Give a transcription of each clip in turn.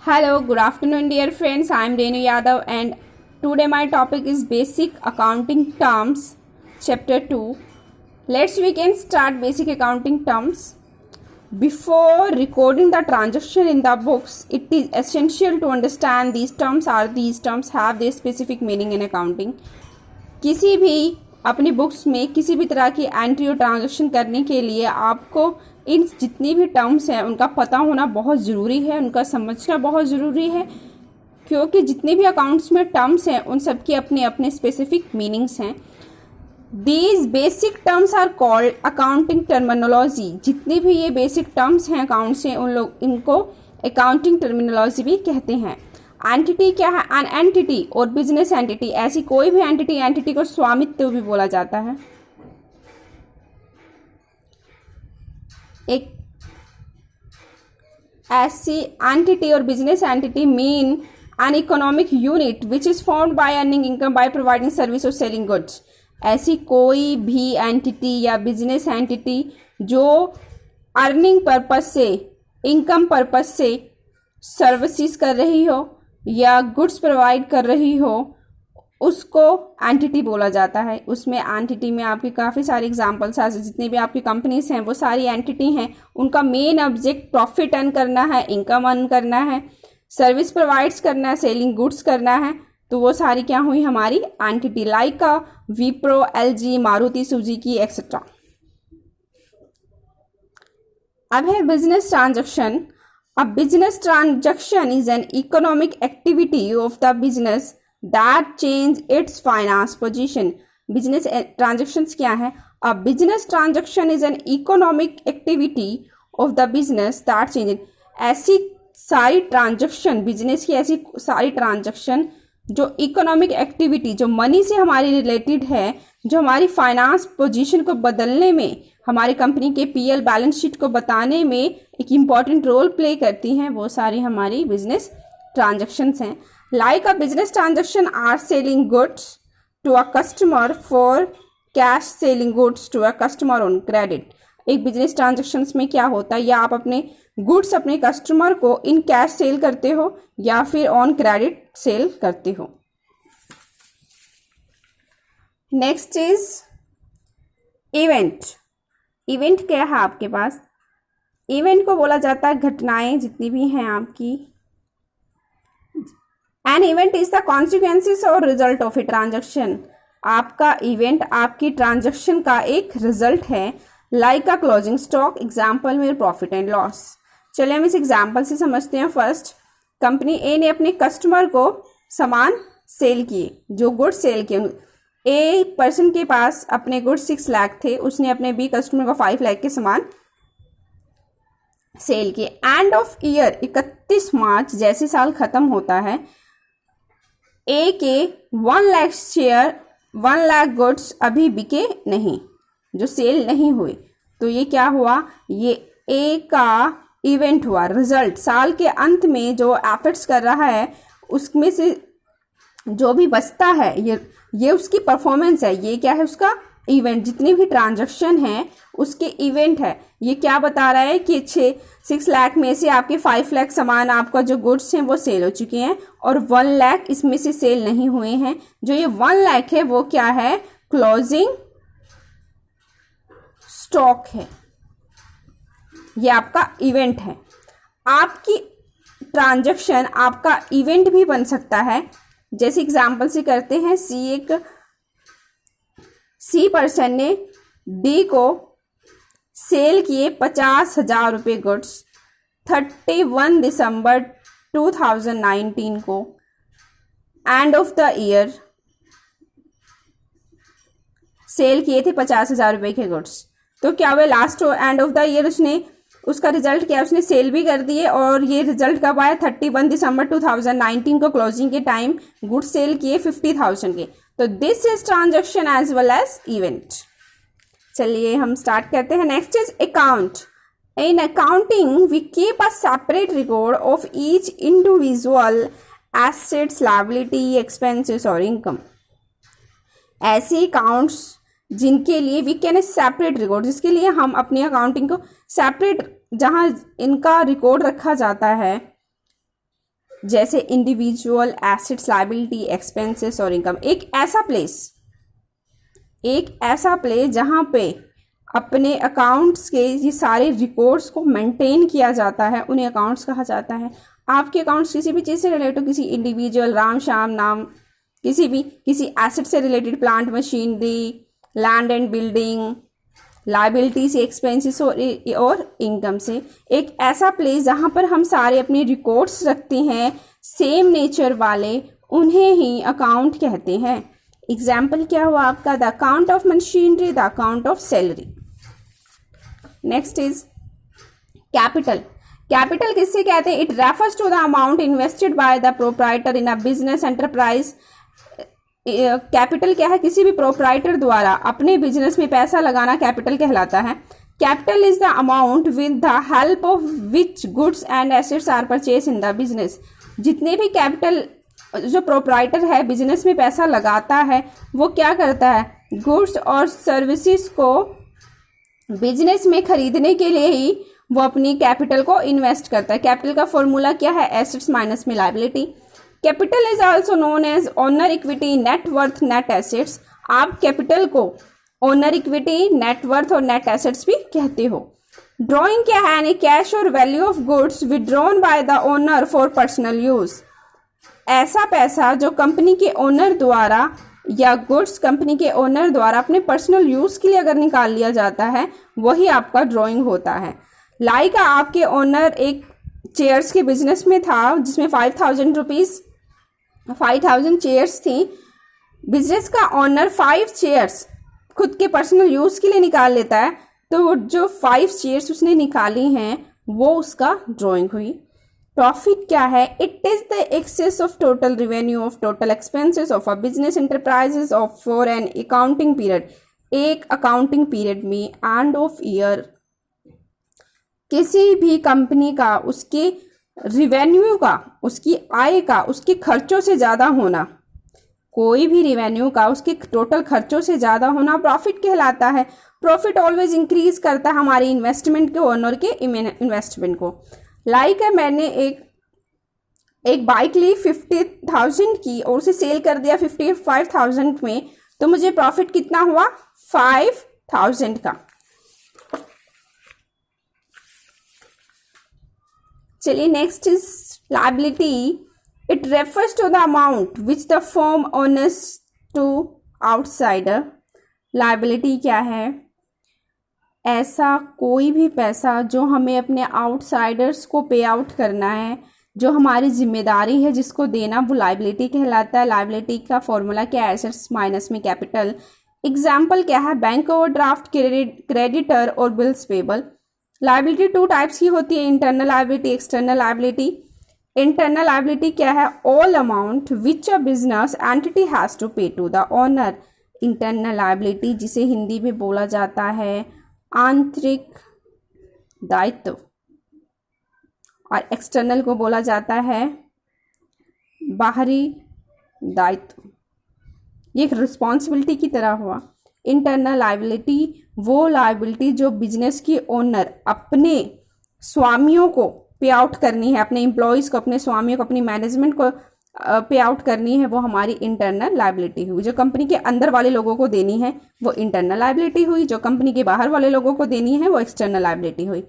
Hello, good afternoon, dear friends. I am Renu Yadav, and today my topic is Basic Accounting Terms, Chapter 2. Let's begin start basic accounting terms. Before recording the transaction in the books, it is essential to understand these terms have their specific meaning in accounting. किसी भी अपनी books में किसी भी तरह की entry और transaction करने के लिए आपको इन जितनी भी टर्म्स हैं उनका पता होना बहुत ज़रूरी है, उनका समझना बहुत ज़रूरी है, क्योंकि जितने भी अकाउंट्स में टर्म्स हैं उन सब की अपने अपने स्पेसिफिक मीनिंग्स हैं. These basic terms are called accounting terminology. जितनी भी ये बेसिक टर्म्स हैं अकाउंट्स हैं उन लोग इनको अकाउंटिंग टर्मिनोलॉजी भी कहते हैं. एंटिटी क्या है? एन एंटिटी और बिजनेस एंटिटी. ऐसी कोई भी एंटिटी को स्वामित्व भी बोला जाता है. एक ऐसी एंटिटी और business entity mean an economic unit which is formed by earning income by providing service और सेलिंग गुड्स. ऐसी कोई भी एंटिटी या बिजनेस एंटिटी जो अर्निंग पर्पस से, इनकम पर्पस से सर्विसेज कर रही हो या गुड्स प्रोवाइड कर रही हो, उसको एंटिटी बोला जाता है. उसमें एंटिटी में आपकी काफ़ी सारी एग्जांपल्स हैं. जितनी भी आपकी कंपनीज हैं वो सारी एंटिटी हैं. उनका मेन ऑब्जेक्ट प्रॉफिट अर्न करना है, इनकम अर्न करना है, सर्विस प्रोवाइड्स करना है, सेलिंग गुड्स करना है. तो वो सारी क्या हुई हमारी entity, like Wipro, LG, Maruti Suzuki etcetera. अब है business transaction. A business transaction is an economic activity of the business that change its finance position. Business transactions क्या है? A business transaction is an economic activity of the business that change. ऐसी सारी transaction, business की ऐसी सारी transaction जो economic activity, जो money से हमारी रिलेटेड है, जो हमारी फाइनेंस पोजीशन को बदलने में, हमारी कंपनी के पीएल बैलेंस शीट को बताने में एक इम्पॉर्टेंट रोल प्ले करती हैं, वो सारी हमारी बिजनेस ट्रांजैक्शंस हैं. Like a business transaction are selling goods to a customer for cash, selling goods to a customer on credit. एक बिजनेस ट्रांजैक्शंस में क्या होता है, या आप अपने गुड्स अपने कस्टमर को इन कैश सेल करते हो या फिर ऑन क्रेडिट सेल करते हो. Next is event. इवेंट क्या है आपके पास? इवेंट को बोला जाता है घटनाएं जितनी भी हैं आपकी. An event is the consequences और रिजल्ट ऑफ ए ट्रांजैक्शन. आपका इवेंट आपकी ट्रांजैक्शन का एक रिजल्ट है. Like a closing stock, example में प्रॉफिट एंड लॉस. चलिए हम इस एग्जाम्पल से समझते हैं. फर्स्ट, कंपनी ए ने अपने कस्टमर को सामान सेल किए, जो गुड्स सेल किए. ए पर्सन के पास अपने गुड्स 6 लाख थे, उसने अपने बी कस्टमर को 5 लाख के सामान सेल किए. एंड ऑफ ईयर 31 मार्च जैसे साल खत्म होता है, ए के 1 लाख शेयर, 1 लाख गुड्स अभी बिके नहीं, जो सेल नहीं हुए. तो ये क्या हुआ? ये ए का इवेंट हुआ, रिजल्ट. साल के अंत में जो एफर्ट्स कर रहा है उसमें से जो भी बचता है ये उसकी परफॉर्मेंस है. ये क्या है? उसका इवेंट. जितनी भी ट्रांजैक्शन है उसके इवेंट है. ये क्या बता रहा है कि 6 लाख में से आपके 5 लाख सामान, आपका जो गुड्स हैं वो सेल हो चुके हैं और 1 लाख इसमें से सेल नहीं हुए हैं. जो ये 1 लाख है वो क्या है? क्लोजिंग स्टॉक है. ये आपका इवेंट है. आपकी ट्रांजैक्शन आपका इवेंट भी बन सकता है. जैसे एग्जाम्पल से करते हैं, सी पर्सन ने डी को सेल किए 50,000 रुपये गुड्स 31 दिसंबर 2019 को. End of the year cell किए थे 50,000 रुपये के गुड्स. तो क्या हुआ? Last end of the year उसने, उसका रिजल्ट क्या? उसने सेल भी कर दिए और ये रिजल्ट कब आया? 31 दिसंबर 2019 को क्लोजिंग के टाइम गुड सेल किए 50,000 के. तो this is transaction as well as event. चलिए हम स्टार्ट करते हैं. Next is account. In accounting we keep a separate record of each individual assets, liability, expenses और इनकम. ऐसे अकाउंट्स जिनके लिए we can a separate record, जिसके लिए हम अपनी अकाउंटिंग को सेपरेट, जहाँ इनका रिकॉर्ड रखा जाता है, जैसे इंडिविजुअल एसेट्स, लायबिलिटी, एक्सपेंसेस और इनकम। एक ऐसा प्लेस जहाँ पे अपने अकाउंट्स के ये सारे रिकॉर्ड्स को मेंटेन किया जाता है, उन्हें अकाउंट्स कहा जाता है। आपके अकाउंट्स किसी भी चीज़ से रिलेटेड हो, किसी इंडिविजुअल राम श्याम नाम, किसी एसेट से related, plant machinery, land and building, liability से, एक्सपेंसेस और इनकम से। एक ऐसा प्लेस जहाँ पर हम सारे अपने रिकॉर्ड्स रखते हैं सेम नेचर वाले, उन्हें ही अकाउंट कहते हैं। एग्जाम्पल क्या हुआ आपका? The account of machinery, the account of salary. Next is capital. Capital किससे कहते हैं? It refers to the amount invested by the proprietor in a business enterprise. Capital क्या है? किसी भी प्रोप्राइटर द्वारा अपने बिजनेस में पैसा लगाना कैपिटल कहलाता है। Capital is the amount with the help of which goods and assets are purchase in the business. जितने भी कैपिटल जो प्रोप्राइटर है बिजनेस में पैसा लगाता है, वो क्या करता है? गुड्स और सर्विसेज को बिजनेस में खरीदने के लिए ही वो अपनी कैपिटल को इन्वेस्ट करता है। कैपिटल का फॉर्मूला क्या है? एसेट्स माइनस में liability. Capital is also known as owner equity, net worth, net assets. आप कैपिटल को ओनर इक्विटी, नेट वर्थ और नेट एसेट्स भी कहते हो। ड्रॉइंग क्या है? यानी कैश और value of goods withdrawn by the owner for personal use. ऐसा पैसा जो कंपनी के ओनर द्वारा या गुड्स कंपनी के ओनर द्वारा अपने पर्सनल यूज के लिए अगर निकाल लिया जाता है, वही आपका ड्रॉइंग होता है। लाइक आपके ओनर एक चेयर्स के बिजनेस में था जिसमें 5,000 चेयर्स थी। बिजनेस का ओनर 5 चेयर्स खुद के पर्सनल यूज के लिए निकाल लेता है, तो जो 5 चेयर्स उसने निकाली हैं वो उसका ड्रॉइंग हुई। प्रॉफिट क्या है? It is the excess of total revenue of total expenses of a business enterprises of for an accounting period. एक अकाउंटिंग पीरियड में एंड ऑफ ईयर किसी भी कंपनी का उसके रिवेन्यू का, उसकी आय का, उसके खर्चों से ज़्यादा होना, कोई भी रिवेन्यू का उसके टोटल खर्चों से ज़्यादा होना प्रॉफिट कहलाता है। प्रॉफिट ऑलवेज इंक्रीज करता है हमारी इन्वेस्टमेंट के, ओनर के इन्वेस्टमेंट को। लाइक है मैंने एक बाइक ली 50,000 की और उसे सेल कर दिया 55,000 में, तो मुझे प्रॉफिट कितना हुआ? 5,000 का। चलिए next is liability. It refers to the amount which the firm owners to outsider. Liability क्या है? ऐसा कोई भी पैसा जो हमें अपने आउटसाइडर्स को पे आउट करना है, जो हमारी जिम्मेदारी है जिसको देना, वो लायबिलिटी कहलाता है। लायबिलिटी का फॉर्मूला क्या है? एसेट्स माइनस में कैपिटल। एग्जाम्पल क्या है? बैंक ओवरड्राफ्ट, क्रेडिटर और बिल्स पेबल। लायबिलिटी 2 टाइप्स की होती है, internal liability, external liability. Internal liability क्या है? All amount which a business entity has to pay to the owner. Internal liability जिसे हिंदी में बोला जाता है आंतरिक दायित्व, और एक्सटर्नल को बोला जाता है बाहरी दायित्व। ये एक रिस्पॉन्सिबिलिटी की तरह हुआ। इंटरनल लायबिलिटी वो लायबिलिटी जो बिजनेस की ओनर अपने स्वामियों को पे आउट करनी है, अपने एम्प्लॉयज़ को, अपने स्वामियों को, अपनी मैनेजमेंट को पे आउट करनी है, वो हमारी इंटरनल लायबिलिटी हुई। जो कंपनी के अंदर वाले लोगों को देनी है वो इंटरनल लायबिलिटी हुई, जो कंपनी के बाहर वाले लोगों को देनी है वो एक्सटर्नल लायबिलिटी हुई।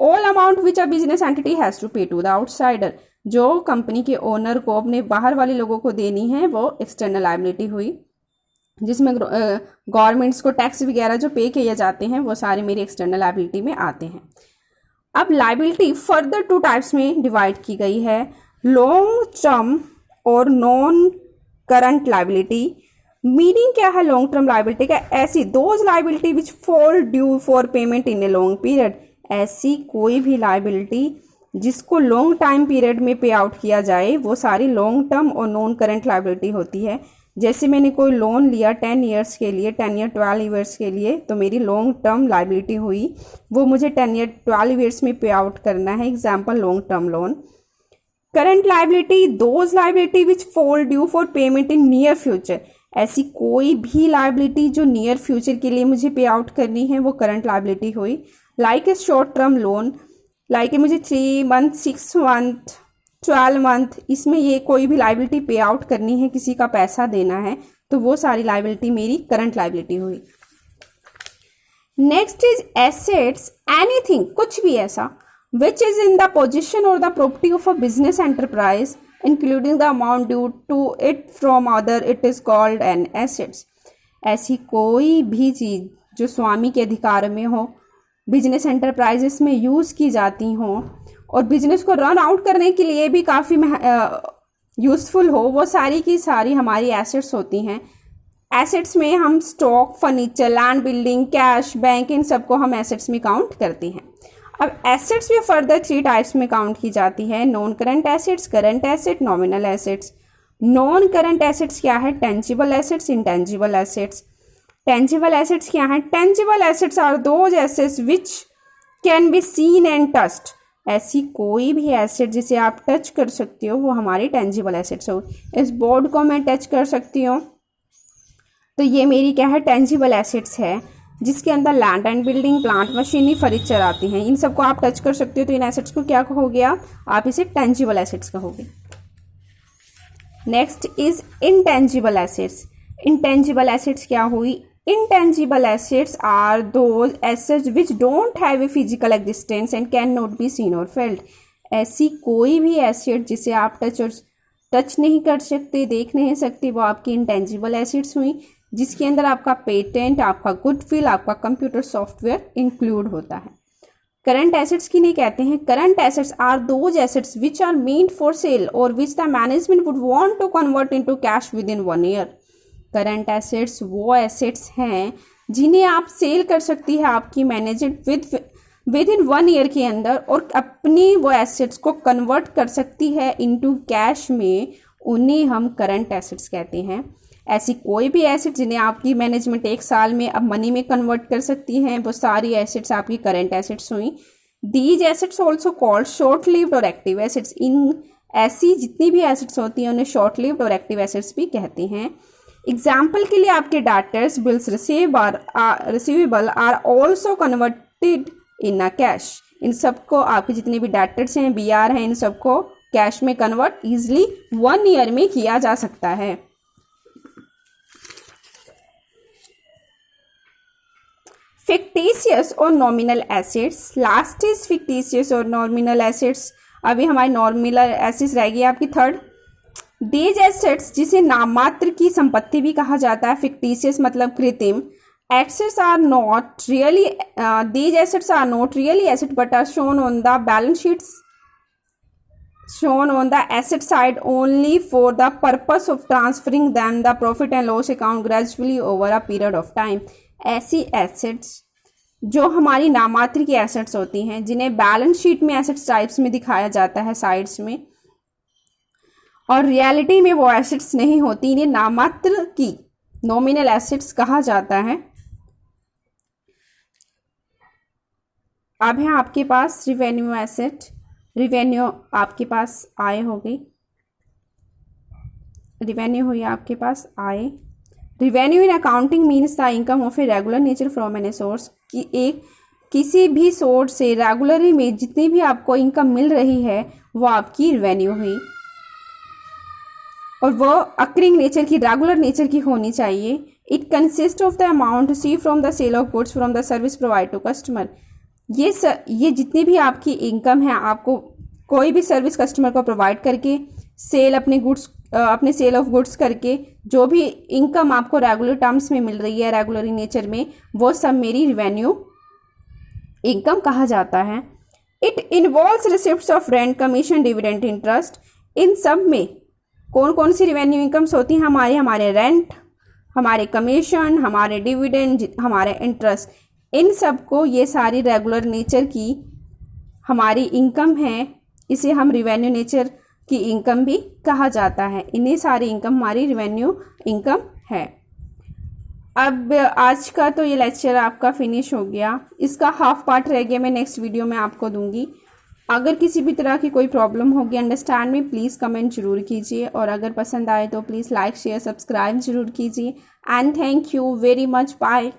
All amount which a business entity has to pay to the outsider. जो कंपनी के ओनर को अपने बाहर वाले लोगों को देनी है वो एक्सटर्नल लायबिलिटी हुई, जिसमें गवर्नमेंट्स को टैक्स वगैरह जो पे किए जाते हैं वो सारे मेरी एक्सटर्नल लायबिलिटी में आते हैं। अब लायबिलिटी फर्दर 2 टाइप्स में डिवाइड की गई है, लॉन्ग टर्म और नॉन करंट लायबिलिटी। मीनिंग क्या है लॉन्ग टर्म लायबिलिटी का? ऐसी those liability which fall due for payment in a long period. ऐसी कोई भी लायबिलिटी जिसको लॉन्ग टाइम पीरियड में पे आउट किया जाए वो सारी लॉन्ग टर्म और नॉन करंट लायबिलिटी होती है। जैसे मैंने कोई लोन लिया 10 ईयर्स के लिए, 10 या 12 ईयर्स के लिए, तो मेरी लॉन्ग टर्म लायबिलिटी हुई, वो मुझे 10 या 12 ईयर्स में पे आउट करना है। Example long term loan. Current liability those liability which fall due for payment in near future. ऐसी कोई भी लायबिलिटी जो नियर फ्यूचर के लिए मुझे पे आउट करनी है वो करंट लायबिलिटी हुई। Like a short term loan, like मुझे 3 मंथ, 6 मंथ, 12 मंथ, इसमें ये कोई भी लाइबिलिटी पे आउट करनी है, किसी का पैसा देना है, तो वो सारी लाइबिलिटी मेरी करंट लाइबिलिटी हुई। नेक्स्ट इज एसेट्स, एनीथिंग, कुछ भी ऐसा which is in the position और the property of a business enterprise including the amount due to it from other, it is called an assets. ऐसी कोई भी चीज जो स्वामी के अधिकार में हो, बिजनेस एंटरप्राइजेस में यूज की जाती हो और बिजनेस को रन आउट करने के लिए भी काफी यूजफुल हो, वो सारी की सारी हमारी एसेट्स होती हैं। एसेट्स में हम stock, furniture, land, building, cash, bank, इन सबको हम एसेट्स में काउंट करते हैं। अब एसेट्स भी फर्दर 3 टाइप्स में काउंट की जाती है, non current assets, current asset, nominal assets. Non current assets क्या है? Tangible assets, intangible assets. Tangible assets क्या है? Tangible assets are those assets which can be seen and touched. ऐसी कोई भी एसेट जिसे आप टच कर सकते हो वो हमारी टेंजिबल एसेट्स हो। इस बोर्ड को मैं टच कर सकती हूँ तो ये मेरी क्या है? टेंजिबल एसेट्स है, जिसके अंदर land and building, plant, machinery, furniture आती हैं। इन सबको आप टच कर सकते हो तो इन एसेट्स को क्या कहोगे आप इसे टेंजिबल एसेट्स कहोगे। Next is intangible assets. Intangible assets क्या हुई? Intangible assets are those assets which don't have a physical existence and cannot be seen or felt. ऐसी कोई भी एसेट जिसे आप टच नहीं कर सकते, देख नहीं सकते, वो आपकी इंटेंजिबल एसेट्स हुई, जिसके अंदर आपका पेटेंट, आपका गुडविल, आपका कंप्यूटर सॉफ्टवेयर इंक्लूड होता है। करंट एसेट्स किन्हें कहते हैं? Current assets are those assets which are meant for sale और which the management would want to convert into cash within 1 year. Current assets वो assets हैं जिन्हें आप सेल कर सकती है आपकी मैनेजमेंट विद इन 1 ईयर के अंदर और अपनी वो एसेट्स को कन्वर्ट कर सकती है इनटू कैश में, उन्हें हम करंट एसेट्स कहते हैं। ऐसी कोई भी एसेट जिन्हें आपकी मैनेजमेंट 1 साल में अब मनी में कन्वर्ट कर सकती हैं, वो सारी एसेट्स आपकी करंट एसेट्स हुई। These assets also called short lived और एक्टिव एसेट्स। इन ऐसी जितनी भी एसेट्स होती हैं उन्हें शॉर्ट लिव्ड और एक्टिव एसेट्स भी कहते हैं। एग्जाम्पल के लिए आपके debtors bills receivable are also converted in a cash. इन सबको, आपके जितने भी डाटर्स हैं, BR हैं, इन सबको कैश में कन्वर्ट इजिली 1 ईयर में किया जा सकता है। फिक्टिशियस और nominal assets. Last is fictitious और नॉमिनल एसेट्स। अभी हमारी नॉमिनल एसेट्स रहेगी आपकी थर्ड। दीज एसेट्स, जिसे नाममात्र की संपत्ति भी कहा जाता है, फिक्टिशियस मतलब कृत्रिम। Assets are not really, these assets are not really asset but are shown on the balance sheets, shown on the asset side only for the purpose of transferring them the profit and loss account gradually over a period of time. ऐसी assets जो हमारी नामात्र की assets होती हैं, जिन्हें balance sheet में assets types में दिखाया जाता है साइड्स में, और रियलिटी में वो एसेट्स नहीं होती, इन्हें नामात्र की नॉमिनल एसेट्स कहा जाता है। अब है आपके पास रिवेन्यू एसेट। रिवेन्यू आपके पास आय हो गई, रिवेन्यू हुई आपके पास आय। Revenue in accounting means the income of a regular nature from any source, कि एक किसी भी सोर्स से रेगुलरली में जितनी भी आपको इनकम मिल रही है वो आपकी रिवेन्यू हुई, और वो अकरिंग नेचर की, रेगुलर नेचर की होनी चाहिए। It consist of the amount receive from the sale of goods from the service provide to customer. ये जितनी भी आपकी इनकम है, आपको कोई भी सर्विस कस्टमर को प्रोवाइड करके, सेल अपने सेल ऑफ गुड्स करके जो भी इनकम आपको रेगुलर टर्म्स में मिल रही है, रेगुलर नेचर में, वो सब मेरी रिवेन्यू इनकम कहा जाता है। It involves receipts of rent, commission, dividend, interest. इन सब में कौन कौन सी रिवेन्यू इनकम्स होती हैं? हमारे रेंट, हमारे कमीशन, हमारे डिविडेंड, हमारे इंटरेस्ट, इन सब को, ये सारी रेगुलर नेचर की हमारी इनकम है, इसे हम रिवेन्यू नेचर की इनकम भी कहा जाता है। इन्हीं सारी इनकम हमारी रिवेन्यू इनकम है। अब आज का तो ये लेक्चर आपका फिनिश हो गया, इसका हाफ पार्ट रह गया, मैं नेक्स्ट वीडियो में आपको दूंगी। अगर किसी भी तरह की कोई प्रॉब्लम होगी अंडरस्टैंड में, प्लीज़ कमेंट जरूर कीजिए, और अगर पसंद आए तो प्लीज़ लाइक, शेयर, सब्सक्राइब जरूर कीजिए। And thank you very much, bye.